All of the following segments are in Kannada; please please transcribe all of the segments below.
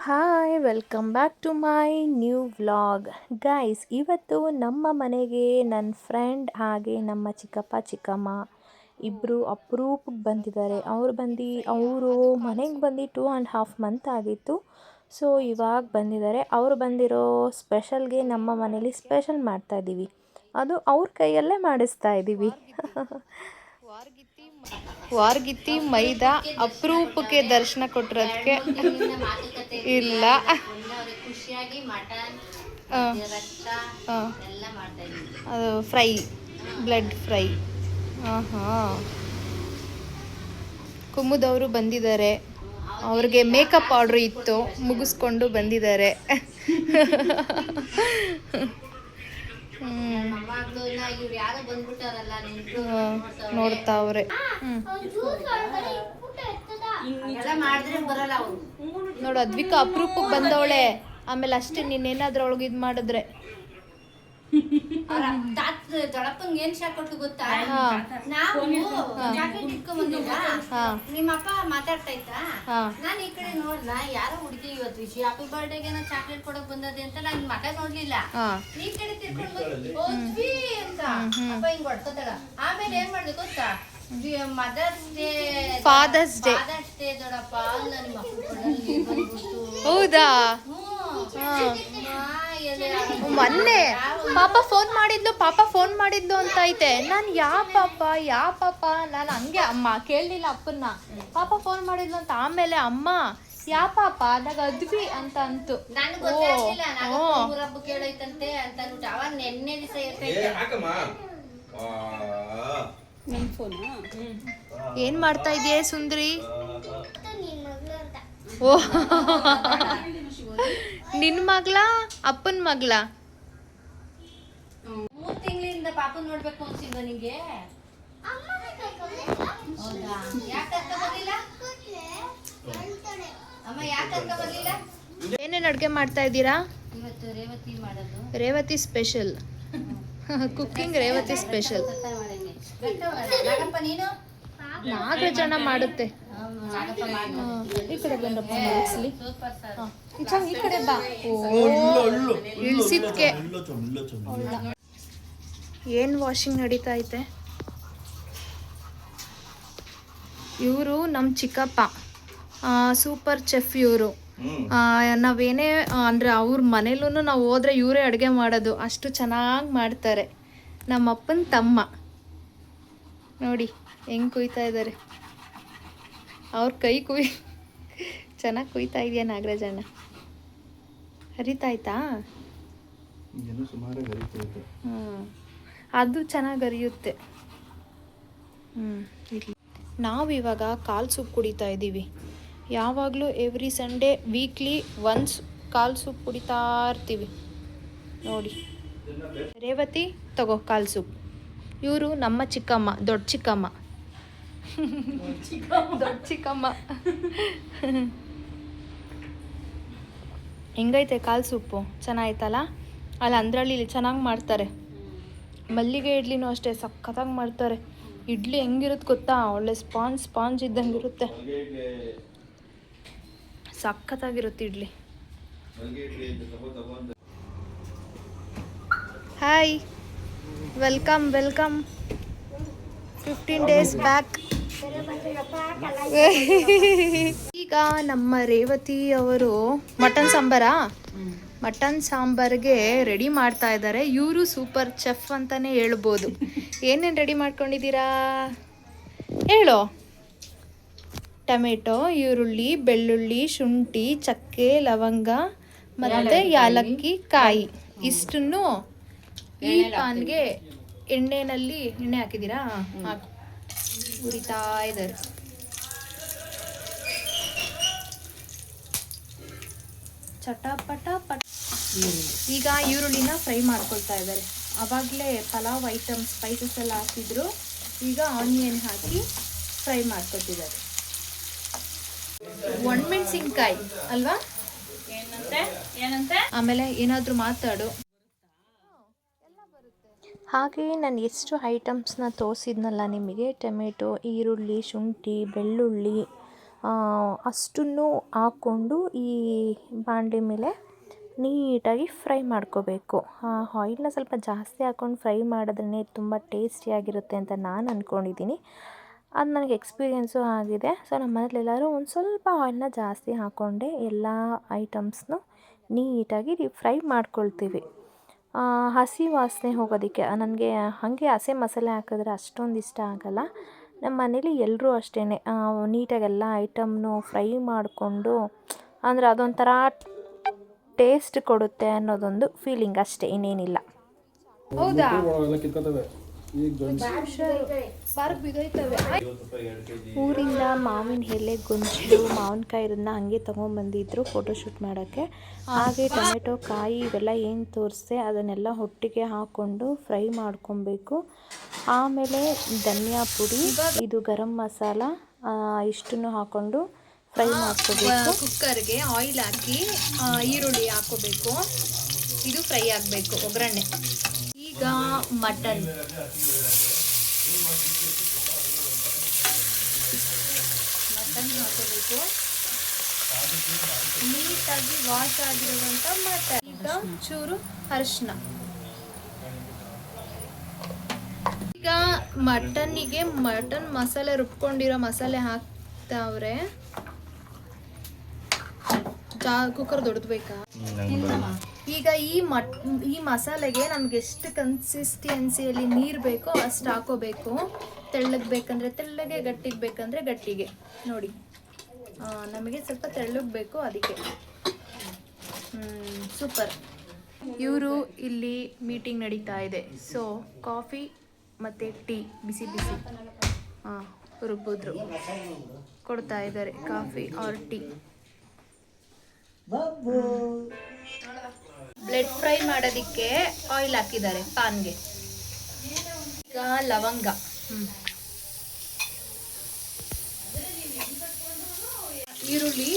Hi welcome back to my new vlog guys. ಇವತ್ತು ನಮ್ಮ ಮನೆಗೆ ನನ್ನ ಫ್ರೆಂಡ್ ಹಾಗೆ ನಮ್ಮ ಚಿಕ್ಕಪ್ಪ ಚಿಕ್ಕಮ್ಮ ಇಬ್ಬರು ಅಪರೂಪಕ್ಕೆ ಬಂದಿದ್ದಾರೆ. ಅವರು ಮನೆಗೆ ಬಂದು 2.5 ಮಂತ್ ಆಗಿತ್ತು. ಸೊ ಇವಾಗ ಬಂದಿದ್ದಾರೆ. ಅವರು ಬಂದಿರೋ ಸ್ಪೆಷಲ್ಗೆ ನಮ್ಮ ಮನೇಲಿ ಸ್ಪೆಷಲ್ ಮಾಡ್ತಾಯಿದ್ದೀವಿ. ಅದು ಅವ್ರ ಕೈಯಲ್ಲೇ ಮಾಡಿಸ್ತಾ ಇದ್ದೀವಿ. ವಾರ್ಗಿತ್ತಿ ಮೈದಾ ಅಪರೂಪಕ್ಕೆ ದರ್ಶನ ಕೊಟ್ಟಿರೋದಕ್ಕೆ ಇಲ್ಲ ಅದು ಫ್ರೈ, ಬ್ಲಡ್ ಫ್ರೈ. ಕುಮುದವರು ಬಂದಿದ್ದಾರೆ. ಅವ್ರಿಗೆ ಮೇಕಪ್ ಆರ್ಡ್ರ್ ಇತ್ತು, ಮುಗಿಸ್ಕೊಂಡು ಬಂದಿದ್ದಾರೆ. ನೋಡ್ತಾವ್ರೆ. ನೋಡು ಅದ್ವಿಕಾ ಅಪರೂಪಕ್ಕೆ ಬಂದವಳೆ. ಆಮೇಲೆ ಅಷ್ಟೇ, ನೀನೇನಾದ್ರೂ ಅವಳಿಗೆ ಇದು ಮಾಡಿದ್ರೆ ಏನ್ ಶಾಕ್ ಕೊಟ್ಟು ಗೊತ್ತಾ, ನಾವು ಚಾಕ್ಲೇಟ್ ಇಟ್ಕೊಂಡ್ ಬಂದಿದ್ದ ನಿಮ್ಮಪ್ಪ ಮಾತಾಡ್ತಾ ಇತ್ತಾ, ನಾನ್ ಈ ಕಡೆ ನೋಡ್ಲ ಯಾರೋ ಹುಡುಗಿ ಇವತ್ತು ವಿಷಯ ಹ್ಯಾಪಿ ಬರ್ಡೇಗೆ ಚಾಕ್ಲೇಟ್ ಕೊಡಕ್ ಬಂದದೆ ಅಂತ ನಾನ್ ಮಗ ನೋಡ್ಲಿಲ್ಲ. ಈ ಕಡೆ ತಿರ್ಕೊಂಡು ಹೋದ್ವಿ ಅಂತ ಅಪ್ಪ ಹಿಂಗ್ ಹೊಡ್ಕೋತಾಳ. ಆಮೇಲೆ ಏನ್ ಮಾಡ್ದೆ ಗೊತ್ತಾ, ಮದರ್ಸ್ ಡೇ ಫಾದರ್ಸ್ ಡೇ ದೊಡ್ಡಪ್ಪ ನನ್ ಮಕ್ಕಳು. ಹೌದಾ? ಮೊನ್ನೆ ಪಾಪ ಫೋನ್ ಮಾಡಿದ್ಲು ಅಂತ ಐತೆ. ನಾನು ಯಾ ಪಾಪ ನಾನು ಹಂಗೆ ಅಮ್ಮ ಕೇಳಲಿಲ್ಲ ಅಪ್ಪನ್ನ. ಪಾಪ ಫೋನ್ ಮಾಡಿದ್ಲು ಅಂತ. ಆಮೇಲೆ ಅಮ್ಮ ಯಾ ಪಾಪ ಅದಾಗ ಅದ್ವಿ ಅಂತ ಅಂತು. ಏನ್ ಮಾಡ್ತಾ ಇದೀಯ ಸುಂದ್ರಿ? ಓ ನಿನ್ ಮಗ್ಳ ಅಪ್ಪನ ಮಗ್ಳ? 3 ತಿಂಗಳಿಂದ ಪಾಪನ್ ನೋಡ್ಬೇಕು ಅನ್ಸಿಲ್ವ ನಿಂಗೆ? ಅಮ್ಮ ಯಾಕೆ ಬರ್ಲಿಲ್ಲ? ಏನೇನು ಅಡುಗೆ ಮಾಡ್ತಾ ಇದ್ದೀರಾ ಇವತ್ತು? ರೇವತಿ ಮಾಡೋದು, Revathi special cooking. Revathi special. ನೀನು ನಾಗರಜನ ಮಾಡುತ್ತೆ. ಈ ಕಡೆ ಬಂದಪ್ಪ ಮಲಗಿಸ್ಲಿ. ಈ ಕಡೆ ಬಾ. ಇಳಿಸಿದ್ಕೆ ಏನ್ ವಾಷಿಂಗ್ ನಡೀತಾ ಐತೆ. ಇವರು ನಮ್ಮ ಚಿಕ್ಕಪ್ಪ, ಸೂಪರ್ ಚೆಫ್ ಇವರು. ನಾವೇನೇ ಅಂದರೆ ಅವ್ರ ಮನೇಲೂ ನಾವು ಹೋದ್ರೆ ಇವರೇ ಅಡುಗೆ ಮಾಡೋದು, ಅಷ್ಟು ಚೆನ್ನಾಗಿ ಮಾಡ್ತಾರೆ. ನಮ್ಮ ಅಪ್ಪನ ತಮ್ಮ ನೋಡಿ ಹೆಂಗೆ ಕುಯ್ತಾ ಇದ್ದಾರೆ. ಅವ್ರ ಕೈ ಚೆನ್ನಾಗಿ ಕುಯ್ತಾ ಇದೆಯಾ ನಾಗರಾಜಣ್ಣ? ಹರಿತಾಯ್ತಾ? ಅದು ಚೆನ್ನಾಗಿ ಹರಿಯುತ್ತೆ. ನಾವಿವಾಗ ಕಾಲ್ ಸೂಪ್ ಕುಡಿತಾ ಇದ್ದೀವಿ. ಯಾವಾಗಲೂ ಎವ್ರಿ ಸಂಡೇ ವೀಕ್ಲಿ ಒನ್ಸ್ ಕಾಲ್ ಸೂಪ್ ಕುಡಿತಾ ಇರ್ತೀವಿ ನೋಡಿ. ರೇವತಿ ತಗೋ ಕಾಲ್ ಸೂಪ್. ಇವರು ನಮ್ಮ ಚಿಕ್ಕಮ್ಮ, ದೊಡ್ಡ ಚಿಕ್ಕಮ್ಮ. ಹೆಂಗೈತೆ ಕಾಲ್ ಸೂಪು? ಚೆನ್ನಾಯ್ತಲ್ಲ? ಅಂದ್ರಲ್ಲಿ ಇಲ್ಲಿ ಚೆನ್ನಾಗಿ ಮಾಡ್ತಾರೆ. ಮಲ್ಲಿಗೆ ಇಡ್ಲಿನೂ ಅಷ್ಟೇ ಸಖತ್ತಾಗಿ ಮಾಡ್ತಾರೆ. ಇಡ್ಲಿ ಹೆಂಗಿರುತ್ತೆ ಗೊತ್ತಾ? ಒಳ್ಳೆ ಸ್ಪಾಂಜ್ ಇದ್ದಂಗೆ ಇರುತ್ತೆ. ಸಖತ್ತಾಗಿರುತ್ತೆ idli. Hi, welcome 15 days back. ಈಗ ನಮ್ಮ ರೇವತಿ ಅವರು ಮಟನ್ ಸಾಂಬಾರ್ಗೆ ರೆಡಿ ಮಾಡ್ತಾ ಇದ್ದಾರೆ. ಇವರು ಸೂಪರ್ ಚೆಫ್ ಅಂತಾನೆ ಹೇಳ್ಬೋದು. ಏನೇನು ರೆಡಿ ಮಾಡ್ಕೊಂಡಿದ್ದೀರಾ ಹೇಳೋ? ಟೊಮೆಟೊ, ಈರುಳ್ಳಿ, ಬೆಳ್ಳುಳ್ಳಿ, ಶುಂಠಿ, ಚಕ್ಕೆ, ಲವಂಗ ಮತ್ತು ಯಾಲಕ್ಕಿ ಕಾಯಿ ಇಷ್ಟನ್ನು ಈ ಪಾನ್ಗೆ ಎಣ್ಣೆ ಹಾಕಿದ್ದೀರಾ? ಹಾಕಿ ಉರಿತಾ ಇದ್ದಾರೆ. ಚಟಪಟ. ಈಗ ಈರುಳ್ಳಿನ ಫ್ರೈ ಮಾಡ್ಕೊಳ್ತಾ ಇದ್ದಾರೆ. ಆವಾಗಲೇ ಪಲಾವ್ ಐಟಮ್ ಸ್ಪೈಸಸ್ ಎಲ್ಲ ಹಾಕಿದ್ರು. ಈಗ ಆನಿಯನ್ ಹಾಕಿ ಫ್ರೈ ಮಾಡ್ಕೊತಿದ್ದಾರೆ. ಒಣಮೆಣಸಿನ್ಕಾಯಿ ಅಲ್ವಾ? ಏನಂತೆ? ಆಮೇಲೆ ಏನಾದರೂ ಮಾತಾಡು. ಹಾಗೆಯೇ ನಾನು ಎಷ್ಟು ಐಟಮ್ಸ್ನ ತೋರಿಸಿದ್ನಲ್ಲ ನಿಮಗೆ, ಟೊಮೆಟೊ, ಈರುಳ್ಳಿ, ಶುಂಠಿ, ಬೆಳ್ಳುಳ್ಳಿ, ಅಷ್ಟನ್ನು ಹಾಕ್ಕೊಂಡು ಈ ಬಾಣಲೆ ಮೇಲೆ ನೀಟಾಗಿ ಫ್ರೈ ಮಾಡ್ಕೋಬೇಕು. ಆಯಿಲ್ನ ಸ್ವಲ್ಪ ಜಾಸ್ತಿ ಹಾಕ್ಕೊಂಡು ಫ್ರೈ ಮಾಡಿದ್ರೇ ತುಂಬ ಟೇಸ್ಟಿಯಾಗಿರುತ್ತೆ ಅಂತ ನಾನು ಅಂದ್ಕೊಂಡಿದ್ದೀನಿ. ಅದು ನನಗೆ ಎಕ್ಸ್ಪೀರಿಯೆನ್ಸು ಆಗಿದೆ. ಸೊ ನಮ್ಮ ಮನೇಲೆಲ್ಲರೂ ಒಂದು ಸ್ವಲ್ಪ ಆಯಿಲ್ನ ಜಾಸ್ತಿ ಹಾಕ್ಕೊಂಡೆ ಎಲ್ಲ ಐಟಮ್ಸ್ನು ನೀಟಾಗಿ ಫ್ರೈ ಮಾಡ್ಕೊಳ್ತೀವಿ. ಹಸಿ ವಾಸನೆ ಹೋಗೋದಕ್ಕೆ. ನನಗೆ ಹಾಗೆ ಹಸಿ ಮಸಾಲೆ ಹಾಕಿದ್ರೆ ಅಷ್ಟೊಂದು ಇಷ್ಟ ಆಗೋಲ್ಲ. ನಮ್ಮ ಮನೇಲಿ ಎಲ್ಲರೂ ಅಷ್ಟೇ ನೀಟಾಗಿ ಎಲ್ಲ ಐಟಮ್ನು ಫ್ರೈ ಮಾಡಿಕೊಂಡು, ಅಂದರೆ ಅದೊಂಥರ ಟೇಸ್ಟ್ ಕೊಡುತ್ತೆ ಅನ್ನೋದೊಂದು ಫೀಲಿಂಗ್ ಅಷ್ಟೇ, ಇನ್ನೇನಿಲ್ಲ. ಹೌದಾ? ಊರಿಂದ ಮಾವಿನ ಎಲೆ, ಗೊಂಚಲು, ಮಾವಿನಕಾಯಿ ಇರೋದನ್ನ ಹಾಗೆ ತೊಗೊಂಬಂದಿದ್ರು ಫೋಟೋಶೂಟ್ ಮಾಡೋಕ್ಕೆ. ಹಾಗೆ ಟೊಮೆಟೊ ಕಾಯಿ ಇವೆಲ್ಲ ಏನು ತೋರಿಸ್ದೆ ಅದನ್ನೆಲ್ಲ ಒಟ್ಟಿಗೆ ಹಾಕ್ಕೊಂಡು ಫ್ರೈ ಮಾಡ್ಕೊಬೇಕು. ಆಮೇಲೆ ಧನಿಯಾ ಪುಡಿ, ಇದು ಗರಂ ಮಸಾಲ, ಇಷ್ಟನ್ನು ಹಾಕ್ಕೊಂಡು ಫ್ರೈ ಮಾಡ್ಕೋಬೇಕು. ಕುಕ್ಕರ್ಗೆ ಆಯಿಲ್ ಹಾಕಿ ಈರುಳ್ಳಿ ಹಾಕೋಬೇಕು. ಇದು ಫ್ರೈ ಆಗಬೇಕು, ಒಗ್ಗರಣೆ. ಈಗ ಮಟನ್ ಹಾಕೋಬೇಕು. ನೀಟಾಗಿ ವಾಶ್ ಆಗಿರುವಂಥ ಮಟನ್. ಈಗ ಚೂರು ಅರಿಶಿನ. ಈಗ ಮಟನ್ನಿಗೆ ಮಟನ್ ಮಸಾಲೆ ರುಬ್ಕೊಂಡಿರೋ ಮಸಾಲೆ ಹಾಕ್ತಾವ್ರೆ. ಕುಕ್ಕರ್ ದೊಡ್ಡಬೇಕಾ? ಈಗ ಈ ಮಸಾಲೆಗೆ ನಮ್ಗೆ ಎಷ್ಟು ಕನ್ಸಿಸ್ಟೆನ್ಸಿಯಲ್ಲಿ ನೀರು ಬೇಕೋ ಅಷ್ಟು ಹಾಕೋಬೇಕು. ತೆಳ್ಳಗೆ ಬೇಕಂದರೆ ತೆಳ್ಳಗೆ, ಗಟ್ಟಿಗೆ ಬೇಕಂದರೆ ಗಟ್ಟಿಗೆ. ನೋಡಿ, ನಮಗೆ ಸ್ವಲ್ಪ ತೆಳ್ಳಗೆ ಬೇಕು, ಅದಕ್ಕೆ. ಸೂಪರ್. ಇವರು ಇಲ್ಲಿ ಮೀಟಿಂಗ್ ನಡೀತಾ ಇದೆ. ಸೊ ಕಾಫಿ ಮತ್ತು ಟೀ ಬಿಸಿ ಬಿಸಿ ರುಬ್ಬಿದ್ರು ಕೊಡ್ತಾ ಇದ್ದಾರೆ. Coffee or tea. Blood fry ಮಾಡೋದಕ್ಕೆ ಆಯಿಲ್ ಹಾಕಿದ್ದಾರೆ ಪಾನ್ಗೆ. ಈಗ ಲವಂಗ, ಈರುಳ್ಳಿ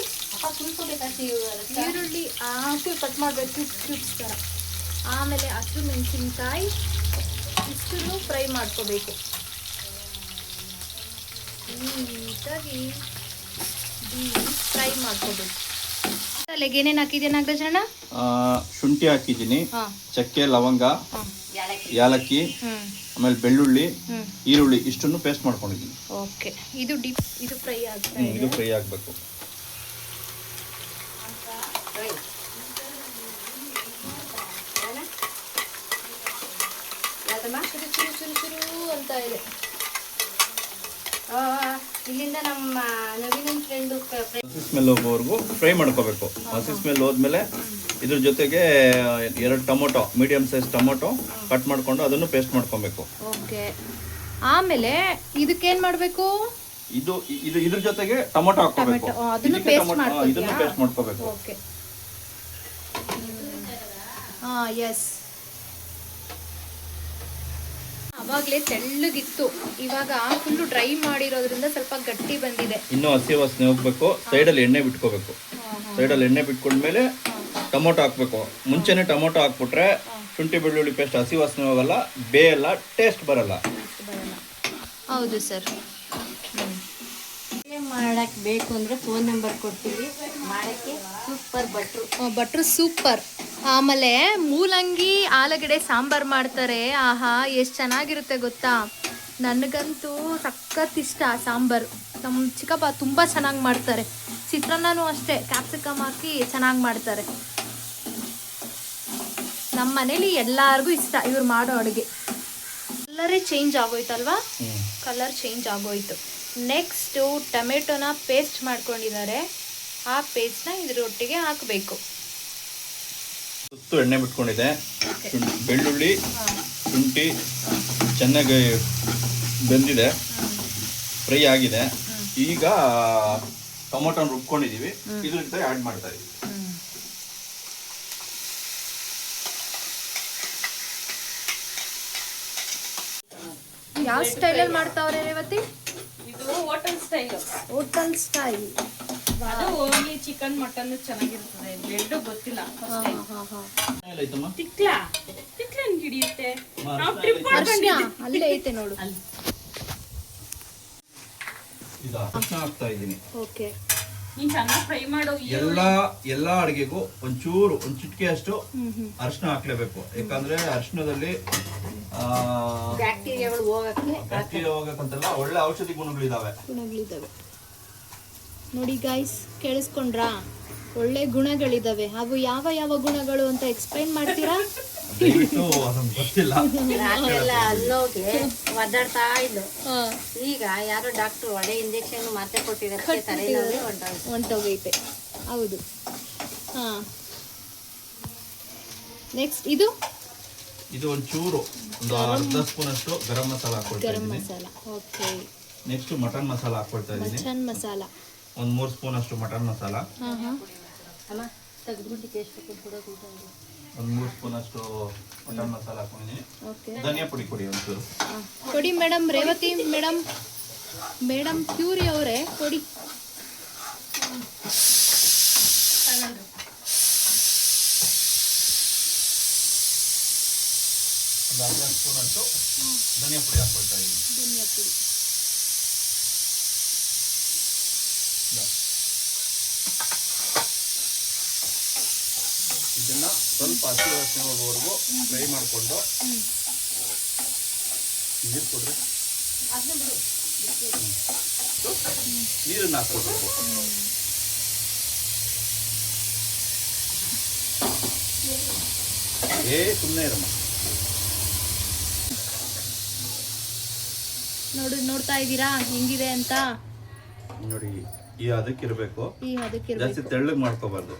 ಕಟ್ ಮಾಡಬೇಕು ಕ್ಯೂಬ್ಸ್ ಥರ. ಆಮೇಲೆ ಹಸಿರು ಮೆಣಸಿನ್ಕಾಯಿ ಇಷ್ಟನ್ನು ಫ್ರೈ ಮಾಡ್ಕೋಬೇಕು ನೀಟಾಗಿ. ಫ್ರೈ ಮಾಡ್ಕೋಬೇಕು. ಮಸಾಲೆಗೆ ಏನೇನು ಹಾಕಿದ್ದೀನಿ ನಾಗರಾಜಣ್ಣ? ಶುಂಠಿ ಹಾಕಿದ್ದೀನಿ, ಚಕ್ಕೆ, ಲವಂಗ, ಯಾಲಕ್ಕಿ, ಆಮೇಲೆ ಬೆಳ್ಳುಳ್ಳಿ, ಈರುಳ್ಳಿ ಇಷ್ಟನ್ನು ಪೇಸ್ಟ್ ಮಾಡ್ಕೊಂಡಿದ್ದೀನಿ. ಓಕೆ, ಇದು ಫ್ರೈ ಆಗ್ತಾ ಇದೆ. ಇದು ಫ್ರೈ ಆಗಬೇಕು. ಚುರು ಅಂತ ಇದೆ. ಇಲ್ಲಿಂದ ನಮ್ಮ ನವೀನ್ ಫ್ರೆಂಡ್ ಹಸಿ ಸ್ಮೆಲ್ ಹೋಗೋವರೆಗೂ ಫ್ರೈ ಮಾಡ್ಕೋಬೇಕು. ಹಸಿ ಸ್ಮೆಲ್ ಹೋದ್ಮೇಲೆ ಇದ್ರ ಜೊತೆಗೆ 2 tomato, medium size tomato cut ಮಾಡ್ಕೊಂಡು ಅದನ್ನು ಪೇಸ್ಟ್ ಮಾಡ್ಕೊಬೇಕು. ಓಕೆ. ಆಮೇಲೆ ಇದಕ್ಕೇನ್ ಮಾಡಬೇಕು? ಇದ್ರ ಜೊತೆಗೆ ಟೊಮೊಟೊ ಹಾಕೋಬೇಕು. ಅದನ್ನು ಪೇಸ್ಟ್ ಮಾಡ್ಕೋಬೇಕು. ಓಕೆ. ಎಸ್. ಅವಾಗಲೇ ತೆಳ್ಳಗಿತ್ತು, ಇವಾಗ ಫುಲ್ಲು ಡ್ರೈ ಮಾಡಿರೋದ್ರಿಂದ ಸ್ವಲ್ಪ ಗಟ್ಟಿ ಬಂದಿದೆ. ಇನ್ನೂ ಹಸಿ ವಾಸನೆ ಹೋಗ್ಬೇಕು. ಸೈಡಲ್ಲಿ ಎಣ್ಣೆ ಬಿಟ್ಕೋಬೇಕು. ಸೈಡಲ್ಲಿ ಎಣ್ಣೆ ಬಿಟ್ಕೊಂಡ್ಮೇಲೆ ಟೊಮೊಟೊ ಹಾಕ್ಬೇಕು. ಮುಂಚೆನೆ ಟೊಮೊಟೊ ಹಾಕ್ಬಿಟ್ರೆ ಶುಂಠಿ ಬೆಳ್ಳುಳ್ಳಿ ಪೇಸ್ಟ್ ಹಸಿ ವಾಸನೆ ಹೋಗಲ್ಲ, ಬೇಯಲ್ಲ, ಟೇಸ್ಟ್ ಬರಲ್ಲ. ಹೌದು ಸರ್. ಮಾಡಕ್ಕೆ ಬೇಕು ಅಂದರೆ ಫೋನ್ ನಂಬರ್ ಕೊಡ್ತೀವಿ, ಮಾಡೋಕ್ಕೆ ಸೂಪರ್ ಭಟ್ರು ಸೂಪರ್. ಆಮೇಲೆ ಮೂಲಂಗಿ ಆಲೂಗಡ್ಡೆ ಸಾಂಬಾರು ಮಾಡ್ತಾರೆ. ಆಹಾ, ಎಷ್ಟು ಚೆನ್ನಾಗಿರುತ್ತೆ ಗೊತ್ತಾ. ನನಗಂತೂ ಸಖತ್ ಇಷ್ಟ ಸಾಂಬಾರು. ನಮ್ಮ ಚಿಕ್ಕಪ್ಪ ತುಂಬ ಚೆನ್ನಾಗಿ ಮಾಡ್ತಾರೆ. ಚಿತ್ರಾನ್ನನೂ ಅಷ್ಟೇ, ಕ್ಯಾಪ್ಸಿಕಮ್ ಹಾಕಿ ಚೆನ್ನಾಗಿ ಮಾಡ್ತಾರೆ. ನಮ್ಮ ಮನೇಲಿ ಎಲ್ಲರಿಗೂ ಇಷ್ಟ ಇವ್ರು ಮಾಡೋ ಅಡುಗೆ. ಕಲರೇ ಚೇಂಜ್ ಆಗೋಯ್ತಲ್ವಾ? ಕಲರ್ ಚೇಂಜ್ ಆಗೋಯ್ತು. ನೆಕ್ಸ್ಟು ಟೊಮೆಟೊನ ಪೇಸ್ಟ್ ಮಾಡ್ಕೊಂಡಿದ್ದಾರೆ. ಆ ಪೇಸ್ಟ್ನ ಇದ್ರೊಟ್ಟಿಗೆ ಹಾಕಬೇಕು. ಸುತ್ತು ಎಣ್ಣೆ ಬಿಟ್ಕೊಂಡಿದೆ. ಬೆಳ್ಳುಳ್ಳಿ, ಶುಂಠಿ ಚೆನ್ನಾಗಿ ಬೆಂದಿದೆ, ಫ್ರೈ ಆಗಿದೆ. ಈಗ ಟೊಮೊಟೊ ರುಬ್ಕೊಂಡಿದ್ದೀವಿ, ಇದ್ರ ಜೊತೆ ಆ್ಯಡ್ ಮಾಡ್ತಾ ಇದೀವಿ. ಯಾವ ಸ್ಟೈಲಲ್ಲಿ ಮಾಡ್ತಾವ್ರೆ ರೇವತಿ? ಇದು ಹೋಟೆಲ್ ಸ್ಟೈಲ್. Hotel style. ಅದು ಓನ್ಲಿ ಚಿಕನ್ ಮಟನ್ ಚೆನ್ನಾಗಿರ್ತದೆ. ಬ್ರೆಡ್ ಗೊತ್ತಿಲ್ಲ. ತಿಕ್ಲಾ ಹೆಂಗ್ ಹಿಡಿಯುತ್ತೆ? ಅಲ್ಲೇ ಐತೆ ನೋಡು. ಈಗ ಅರ್ಶಿನ ಹಾಕ್ತಾ ಇದ್ದೀನಿ. ಓಕೆ. ನೀನ್ ಚೆನ್ನಾಗಿ ಫ್ರೈ ಮಾಡು. ಎಲ್ಲಾ ಅಡಿಗೆಗೂ ಒಂದು ಚಿಟಿಕೆ ಅಷ್ಟು ಅರಿಶಿನ ಹಾಕ್ಲೇಬೇಕು. ಯಾಕಂದ್ರೆ ಅರಿಶಿನದಲ್ಲಿ ಬ್ಯಾಕ್ಟೀರಿಯಾಗಳು ಹೋಗಕ್ಕಂತೆಲ್ಲ ಒಳ್ಳೆ ಔಷಧಿ ಗುಣಗಳಿದಾವೆ. ನೋಡಿ ಗಾಯ್ಸ್, ಕೇಳಿಸ್ಕೊಂಡ್ರಾ? ಒಳ್ಳೆ ಗುಣಗಳಿದಾವೆ. ಅವು ಯಾವ ಯಾವ ಗುಣಗಳು ಅಂತ ಎಕ್ಸ್ಪ್ಲೈನ್ ಮಾಡ್ತೀರಾ? ದಯವಿಟ್ಟು ಅದೊಂದು ಗೊತ್ತಿಲ್ಲ. ರಾತ್ರಿಯೆಲ್ಲ ಅಲ್ಲೋಗಿ ಒದ್ದಾಡ್ತಾ ಇದ್ಲು. ಈಗ ಯಾರೋ ಡಾಕ್ಟರ್ ಒಳ್ಳೆ ಇಂಜೆಕ್ಷನ್ ಮಾತ್ರೆ ಕೊಟ್ಟಿರೋದಕ್ಕೆ ತಲೆನೋವೇ ಹೊಂಟೋಗೈತೆ. ಹೌದು. ಹಾ, ನೆಕ್ಸ್ಟ್ ಇದು ಒಂದು ಅರ್ಧ ಸ್ಪೂನ್ ಅಷ್ಟು ಗರಂ ಮಸಾಲ ಹಾಕೊಳ್ತಾ ಗರಂ ಇದ್ದೀನಿ. Masala. Okay. Next mutton masala ಹಾಕೊಳ್ತಾ ಇದ್ದೀನಿ. ಮಟನ್ ಮಸಾಲ ಒಂದು 3 ಸ್ಪೂನ್ ಅಷ್ಟು ಮಟನ್ ಮಸಾಲ. ಅಮ್ಮ ತೆಗೆದ್ಬಿಟ್ಟು ಟೇಸ್ಟ್ ಕೊಡೋದು. ಒಂದು 3 ಸ್ಪೂನ್ ಅಷ್ಟು ಮಟನ್ ಮಸಾಲ ಹಾಕೊಂಡಿದ್ದೀನಿ. ಓಕೆ. ಧನಿಯಾ ಪುಡಿ ಕೊಡಿ ಒಂಚೂರು. ಕೊಡಿ ಮೇಡಮ್. ರೇವತಿ ಮೇಡಮ್ ಪ್ಯೂರಿ ಅವರೇ ಕೊಡಿ. ಒಂದು ಅರ್ಧ ಸ್ಪೂನ್ ಅಷ್ಟು ಧನಿಯಾ ಪುಡಿ ಹಾಕೊಳ್ತಾ ಇದ್ದೀನಿ. ಧನಿಯಾ ಪುಡಿ. ಇದನ್ನ ಸ್ವಲ್ಪ ಹಸಿ ವಾಸನೆ ಹೋಗೋವರೆಗೂ ಫ್ರೈ ಮಾಡಿಕೊಂಡು ನೀರು ಕೊಡ್ರಿ. ನೀರನ್ನು ಹಾಕ್ಕೊಡ್ಬೇಕು. ಸುಮ್ಮನೆ ಇರಮ್ಮ. ನೋಡ್ತಾ ಇದ್ದೀರಾ ಹೆಂಗಿದೆ ಅಂತ? ನೋಡಿ, ಈ ಅದಕ್ಕಿರ್ಬೇಕು. ಅದಕ್ಕೆ ಜಾಸ್ತಿ ತೆಳ್ಳಗ್ ಮಾಡ್ಕೋಬಾರ್ದು.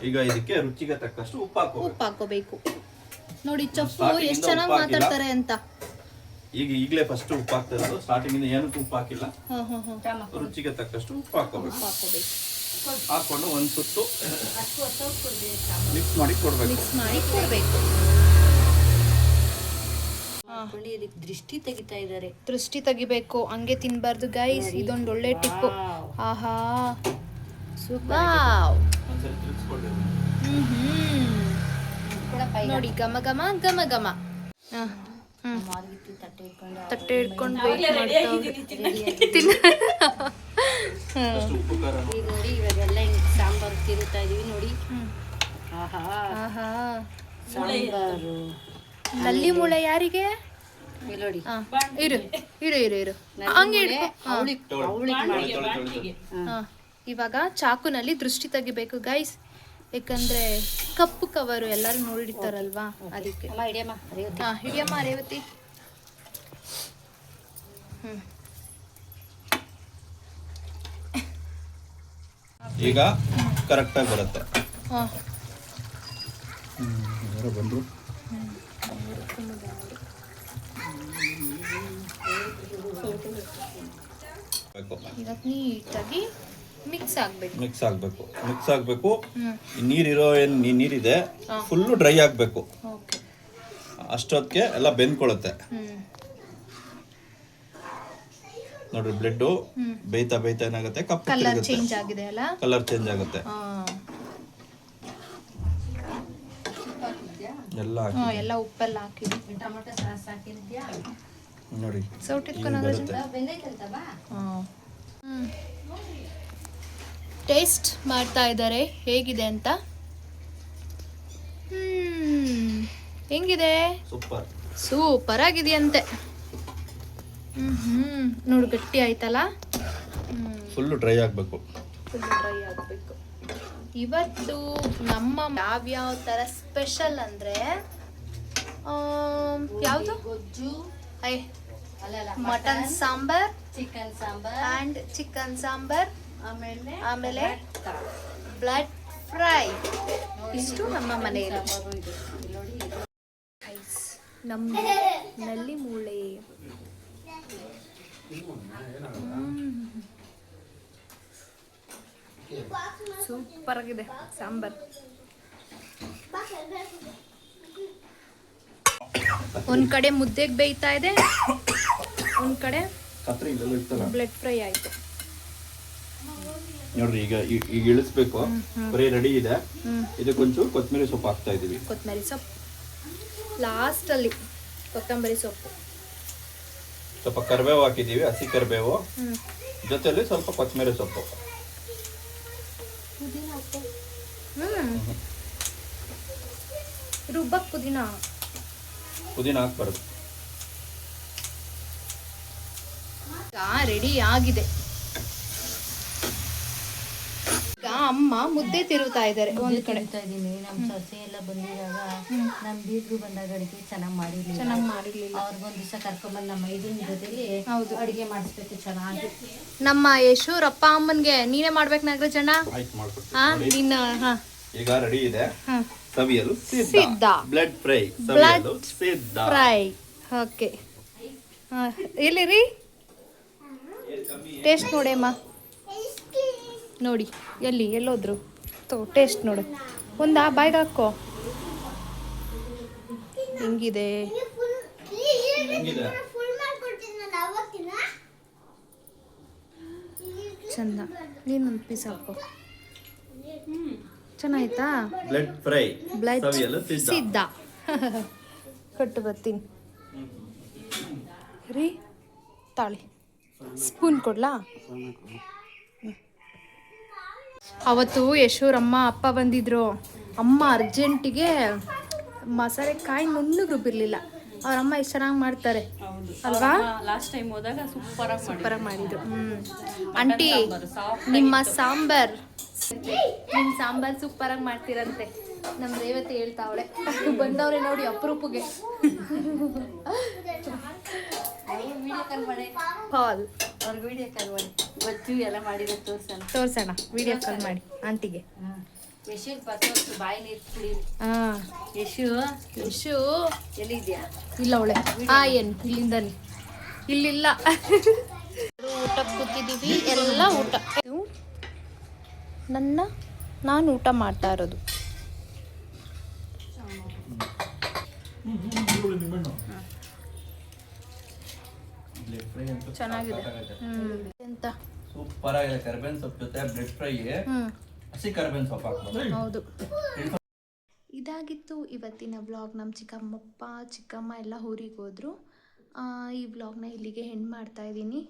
ಈಗ ಇದಕ್ಕೆ ರುಚಿಗೆ ತಕ್ಕಷ್ಟು ಉಪ್ಪು ಹಾಕೋಬೇಕು. ನೋಡಿ ಚಪ್ಪು ಎಷ್ಟು ಚೆನ್ನಾಗಿ ಮಾತಾಡ್ತಾರೆ ಅಂತ. ಈಗಲೇ ಫಸ್ಟ್ ಉಪ್ಪು ಹಾಕ್ತಾ ಇರೋದು. ಸ್ಟಾರ್ಟಿಂಗ್ ಇಂದ ಏನಕ್ಕೂ ಉಪ್ಪು ಹಾಕಿಲ್ಲ. ರುಚಿಗೆ ತಕ್ಕಷ್ಟು ಉಪ್ಪು ಹಾಕೋಬೇಕು. ಹಾಕೊಂಡು ಒಂದ್ ಸುತ್ತು ಮಿಕ್ಸ್ ಮಾಡಿ ಕೊಡ್ಬೇಕು. ದೃಷ್ಟಿ ತೆಗಿತಾ ಇದ್ದಾರೆ. ದೃಷ್ಟಿ ತೆಗಿಬೇಕು, ಹಂಗೆ ತಿನ್ಬಾರ್ದು ಗೈಸ್. ಇದೊಂದು ಒಳ್ಳೆ ಟಿಪ್ಪು. ಆಹಾ, ಸೂಪರ್. ನೋಡಿ, ಘಮ ಘಮ ಘಮ ಘಮ. ತಟ್ಟೆ ಹಿಡ್ಕೊಂಡು ನೋಡಿ, ಇವಾಗೆಲ್ಲ ಸಾಂಬಾರು ತಿರುತ್ತಾ ಇದೀವಿ ನೋಡಿ. ಆಹಾ, ಸಾಂಬಾರು ನಲ್ಲಿ ಮೂಳೆ ಯಾರಿಗೆ? ನೋಡಿ, ಇರು ಹಂಗೆ ಇವಾಗ ಚಾಕುನಲ್ಲಿ ದೃಷ್ಟಿ ತೆಗಿಬೇಕು ಗೈಸ್. ಯಾಕಂದ್ರೆ ಕಪ್ಪು ಕವರು ಎಲ್ಲರೂ ನೋಡಿರ್ತಾರಲ್ವಾ, ಅದಕ್ಕೆ. ಹಿಡಿಯಮ್ಮ ರೇವತಿ. ಈಗ ಕರೆಕ್ಟಾಗಿ ಬರುತ್ತೆ. ಯಾರೋ ಬಂದ್ರು. ಇವತ್ತು ನೀಟಾಗಿ ಮಿಕ್ಸ್ ಆಗ್ಬೇಕು. ನೀರಿರೋ ನೀರಿದೆ ಫುಲ್ಲು ಡ್ರೈ ಆಗ್ಬೇಕು. ಅಷ್ಟೊತ್ತಿಗೆ ಎಲ್ಲ ಬೆಂದ್ಕೊಳ್ಳುತ್ತೆ. ನೋಡ್ರಿ, ಬ್ಲಡ್ ಬೇಯ್ತಾ ಏನಾಗುತ್ತೆ, ಕಪ್ಪು ಕಲರ್ ಚೇಂಜ್ ಆಗಿದೆ ಅಲ್ಲ? ಕಲರ್ ಚೇಂಜ್ ಆಗುತ್ತೆ. ಎಲ್ಲ ಉಪ್ಪೆಲ್ಲ ಹಾಕಿದ್ವಿ. ಟೊಮೆಟೊ ಸಾಸ್ ಹಾಕಿದ್ಯಾ ನೋಡಿ. ಟೇಸ್ಟ್ ಮಾಡ್ತಾ ಇದ್ದಾರೆ ಹೇಗಿದೆ ಅಂತ. ಹೆಂಗಿದೆ? ಸೂಪರ್ ಆಗಿದೆಯಂತೆ. ನೋಡು, ಗಟ್ಟಿ ಆಯ್ತಲ್ಲ. ಫುಲ್ ಡ್ರೈ ಆಗಬೇಕು. ಇವತ್ತು ನಮ್ಮ ಯಾವ್ಯಾವ ತರ ಸ್ಪೆಷಲ್ ಅಂದ್ರೆ ಯಾವುದು? ಗೊಜ್ಜು, ಮಟನ್ ಸಾಂಬಾರ್, ಚಿಕನ್ ಸಾಂಬಾರ್, ಆಮೇಲೆ ಬ್ಲಡ್ ಫ್ರೈ. ಇಷ್ಟು ನಮ್ಮ ಮನೆಯಲ್ಲಿ. ನಮ್ಮ ನಲ್ಲಿ ಮೂಳೆ. ಸೂಪರ್ ಆಗಿದೆ ಸಾಂಬಾರ್. ಒಂದ್ ಕಡೆ ಮುದ್ದೆಗೆ ಬೇಯ್ತಾ ಇದೆ, ಒಂದ್ ಕಡೆ ಬ್ಲಡ್ ಫ್ರೈ ಆಯ್ತು. ನೋಡ್ರಿ, ಈಗ ಇಳಿಸ್ಬೇಕು. ಬರೀ ರೆಡಿ ಇದೆ. ಇದಕ್ಕೊಂಚೂರು ಕೊತ್ತಂಬರಿ ಸೊಪ್ಪು ಹಾಕ್ತಾ ಇದೀವಿ. ಕೊತ್ತಂಬರಿ ಸೊಪ್ಪು ಲಾಸ್ಟ್ ಅಲ್ಲಿ. ಕೊತ್ತಂಬರಿ ಸೊಪ್ಪು, ಸ್ವಲ್ಪ ಕರಿಬೇವು ಹಾಕಿದೀವಿ, ಹಸಿ ಕರಿಬೇವು. ಜೊತೆಯಲ್ಲಿ ಸ್ವಲ್ಪ ಕೊತ್ತಂಬರಿ ಸೊಪ್ಪು. ರುಬ್ಬಕ್ ಪುದೀನ ಹಾಕ್ಬಾರ್ದು. ರೆಡಿ ಆಗಿದೆ. ಈಗ ಅಮ್ಮ ಮುದ್ದೆ ತಿರುಗ್ತಾ ಇದ್ದಾರೆ ಒಂದ್ ಕಡೆ. ಇದೀನಿ. ನಮ್ಮ ಸೊಸೆ ಎಲ್ಲ ಬಂದಿದಾಗ ನಮ್ಮ ಬೀಗರು ಬಂದಾಗ ಅಡಿಗೆ ಚೆನ್ನಾಗಿ ಮಾಡಿರ್ಲಿಲ್ಲ. ಅವ್ರಿಗೊಂದ್ ದಿವಸ ಕರ್ಕೊಂಡ್ಬಂದು ನಮ್ಮ ಮೈದನ್ ಜೊತೆಲಿ ಅಡಿಗೆ ಮಾಡಿಸ್ಬೇಕು ಚೆನ್ನಾಗಿ. ನಮ್ಮ ಯಶೂರ್ ಅಪ್ಪ ಅಮ್ಮನ್ಗೆ ನೀನೇ ಮಾಡ್ಬೇಕು ನಾಗರಾಜಣ್ಣ. ಆಯ್ತು, ಮಾಡ್ಕೊಡ್ತೀನಿ. ಈಗ ರೆಡಿ ಇದೆ. ಸವಿಯಲು ಸಿದ್ಧ. ಬ್ಲಡ್ ಫ್ರೈ ಸವಿಯಲು ಸಿದ್ಧ. ಫ್ರೈ. ಓಕೆ, ಎಲ್ಲಿರಿ ಟೇಸ್ಟ್ ನೋಡಿ ಅಮ್ಮ. ನೋಡಿ ಎಲ್ಲೋದ್ರು ಟೇಸ್ಟ್ ನೋಡು. ಒಂದಾ ಬಾಯ್ಗೆ ಹಾಕೋ. ಹೆಂಗಿದೆ? ಚಂದ. ನೀನೊಂದು ಪೀಸ್ ಹಾಕೋ. ಚೆನ್ನಾಯ್ತಾ? ಬ್ಲಡ್ ಫ್ರೈ ಬ್ಲಡ್ ಸವಿಯಲು ಸಿದ್ಧ. ಕಟ್ಟು ಬರ್ತೀನಿ ರೀ. ತಾಳಿ ಸ್ಪೂನ್ ಕೊಡ್ಲಾ? ಅವತ್ತು ಯಶೂರಮ್ಮ ಅಪ್ಪ ಬಂದಿದ್ರು. ಅಮ್ಮ ಅರ್ಜೆಂಟಿಗೆ ಮಸಾಲೆ ಕಾಯಿ ನುಣ್ಣಗೆ ರುಬ್ಬಿರ್ಲಿಲ್ಲ. ಅವ್ರಮ್ಮ ಎಷ್ಟು ಚೆನ್ನಾಗಿ ಮಾಡ್ತಾರೆ ಅಲ್ವಾ? ಲಾಸ್ಟ್ ಟೈಮ್ ಹೋದಾಗ ಸೂಪರಾಗಿ ಮಾಡಿದ್ರು. ಆಂಟಿ ನಿಮ್ಮ ಸಾಂಬಾರ್ ಸೂಪರಾಗಿ ಮಾಡ್ತೀರಂತೆ. ನಮ್ಮ ರೇವತಿ ಹೇಳ್ತಾವಳೆ. ಬಂದವ್ರೆ ನೋಡಿ ಅಪರೂಪಗೆ. ಹಾಲ್ ಅವ್ರಿಗೆ ವಿಡಿಯೋ ಕಾಲ್ ಮಾಡಿ ಬಜ್ಜು ಎಲ್ಲ ಮಾಡಿರೋ ತೋರ್ಸೋಣ. ವಿಡಿಯೋ ಕಾಲ್ ಮಾಡಿ ಆಂಟಿಗೆ. ಯಶು ಬರ್ತೋರ್ಸು ಬಾಯಿ ನೀರು ಕುಡಿ. ಯಶು ಎಲ್ಲಿದ್ಯಾ? ಇಲ್ಲ ಅವಳೆ ಏನು ಇಲ್ಲಿಂದನೇ ಇಲ್ಲಿಲ್ಲ. ಊಟಕ್ಕೆ ಕೂತಿದ್ದೀವಿ ಎಲ್ಲ. ಊಟ ನಾನು ಊಟ ಮಾಡ್ತಾ ಇರೋದು. ಚೆನ್ನಾಗಿದೆ. ಎಂತ ಸೂಪರ್ ಆಗಿದೆ. ಕರಿಬೇವಿನ ಸೊಪ್ಪು ಜೊತೆ ಬ್ಲಡ್ ಫ್ರೈ, ಹಸಿ ಕರಿಬೇವಿನ ಸೊಪ್ಪು ಹಾಕ್ಬೋದು. ಹೌದು. ಇದಾಗಿತ್ತು ಇವತ್ತಿನ ವ್ಲಾಗ್. ನಮ್ಮ ಚಿಕ್ಕಮ್ಮಪ್ಪ ಚಿಕ್ಕಮ್ಮ ಎಲ್ಲ ಊರಿಗೆ ಹೋದರು. ಈ ವ್ಲಾಗ್ನ ಇಲ್ಲಿಗೆ ಎಂಡ್ ಮಾಡ್ತಾ ಇದ್ದೀನಿ.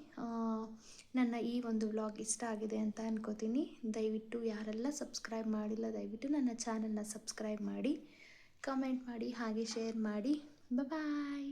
ನನ್ನ ಈ ಒಂದು ವ್ಲಾಗ್ ಇಷ್ಟ ಆಗಿದೆ ಅಂತ ಅನ್ಕೋತೀನಿ. ದಯವಿಟ್ಟು ಯಾರೆಲ್ಲ ಸಬ್ಸ್ಕ್ರೈಬ್ ಮಾಡಿಲ್ಲ ದಯವಿಟ್ಟು ನನ್ನ ಚಾನಲ್ನ ಸಬ್ಸ್ಕ್ರೈಬ್ ಮಾಡಿ, ಕಮೆಂಟ್ ಮಾಡಿ, ಹಾಗೆ ಶೇರ್ ಮಾಡಿ. ಬಾಯ್.